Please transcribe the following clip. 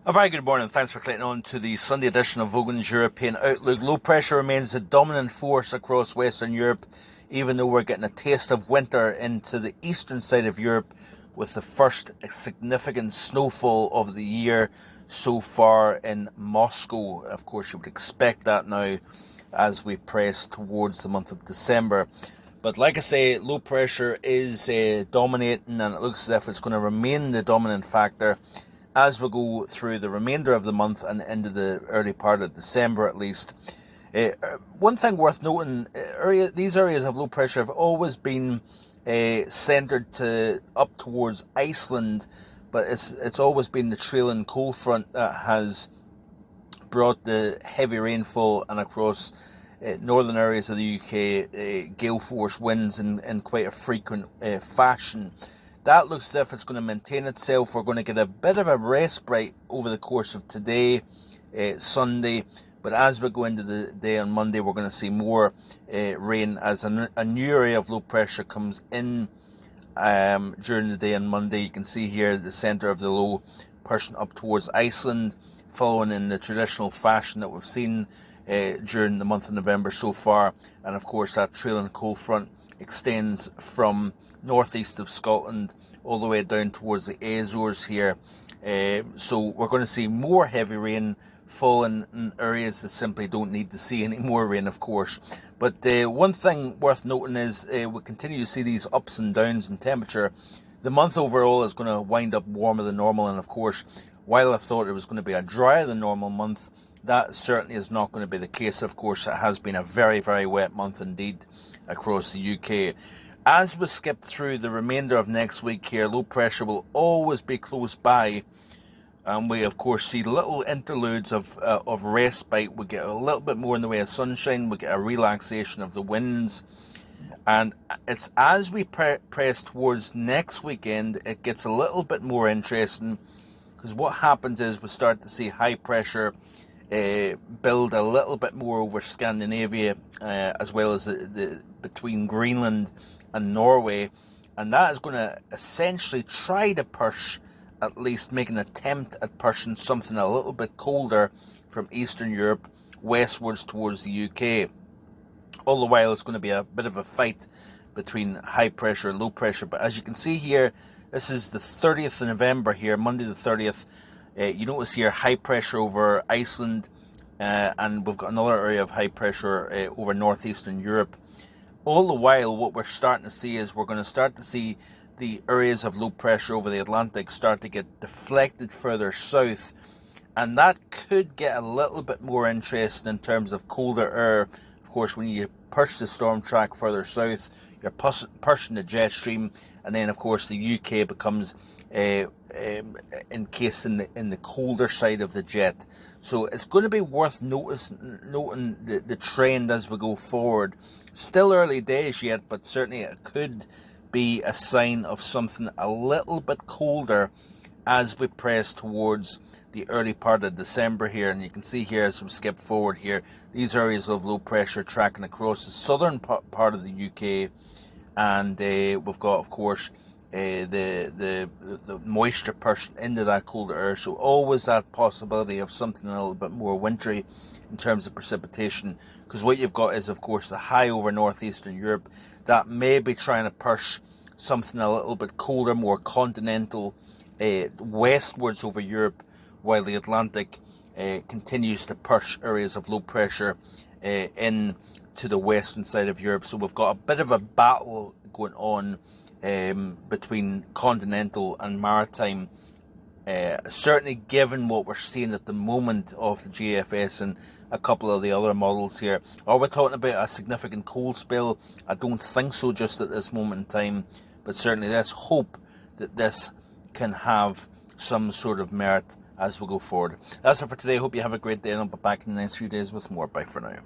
A very good morning. Thanks for clicking on to the Sunday edition of Vogan's European Outlook. Low pressure remains the dominant force across Western Europe, even though we're getting a taste of winter into the eastern side of Europe with the first significant snowfall of the year so far in Moscow. Of course, you would expect that now as we press towards the month of December. But like I say, low pressure is dominating, and it looks as if it's going to remain the dominant factor as we go through the remainder of the month and into the early part of December at least. One thing worth noting, these areas of low pressure have always been centred up towards Iceland, but it's always been the trailing cold front that has brought the heavy rainfall and across northern areas of the UK, gale force winds in quite a frequent fashion. That looks as if it's going to maintain itself. We're going to get a bit of a respite over the course of today, Sunday. But as we go into the day on Monday, we're going to see more rain as a new area of low pressure comes in during the day on Monday. You can see here the centre of the low pushing up towards Iceland, following in the traditional fashion that we've seen during the month of November so far. And of course, that trailing cold front extends from northeast of Scotland all the way down towards the Azores here. So we're going to see more heavy rain falling in areas that simply don't need to see any more rain, of course. But one thing worth noting is we continue to see these ups and downs in temperature. The month overall is going to wind up warmer than normal, and of course, while I thought it was going to be a drier than normal month, that certainly is not going to be the case. Of course, it has been a very, very wet month indeed across the UK. As we skip through the remainder of next week here, low pressure will always be close by. And we, of course, see little interludes of respite. We get a little bit more in the way of sunshine. We get a relaxation of the winds. And it's as we press towards next weekend, it gets a little bit more interesting. Because what happens is we start to see high pressure build a little bit more over Scandinavia, as well as between Greenland and Norway, and that is going to essentially try to push, at least make an attempt at pushing something a little bit colder from Eastern Europe westwards towards the UK. All the while, it's going to be a bit of a fight between high pressure and low pressure. But as you can see here, this is the 30th of November here, Monday the 30th. You notice here high pressure over Iceland, and we've got another area of high pressure over northeastern Europe. All the while, what we're starting to see is we're going to start to see the areas of low pressure over the Atlantic start to get deflected further south, and that could get a little bit more interesting in terms of colder air. Of course, when you push the storm track further south, you're pushing the jet stream, and then of course the UK becomes encased in the colder side of the jet. So it's going to be worth noting the trend as we go forward. Still early days yet, but certainly it could be a sign of something a little bit colder as we press towards the early part of December here. And you can see here as we skip forward here, these areas of low pressure tracking across the southern part of the UK, and we've got, of course, the moisture pushed into that colder air. So always that possibility of something a little bit more wintry in terms of precipitation, because what you've got is, of course, the high over northeastern Europe that may be trying to push something a little bit colder, more continental, westwards over Europe, while the Atlantic continues to push areas of low pressure in to the western side of Europe. So we've got a bit of a battle going on between continental and maritime. Certainly given what we're seeing at the moment of the GFS and a couple of the other models here. Are we talking about a significant cold spell? I don't think so just at this moment in time, but certainly let's hope that this can have some sort of merit as we go forward. That's it for today. Hope you have a great day, and I'll be back in the next few days with more. Bye for now.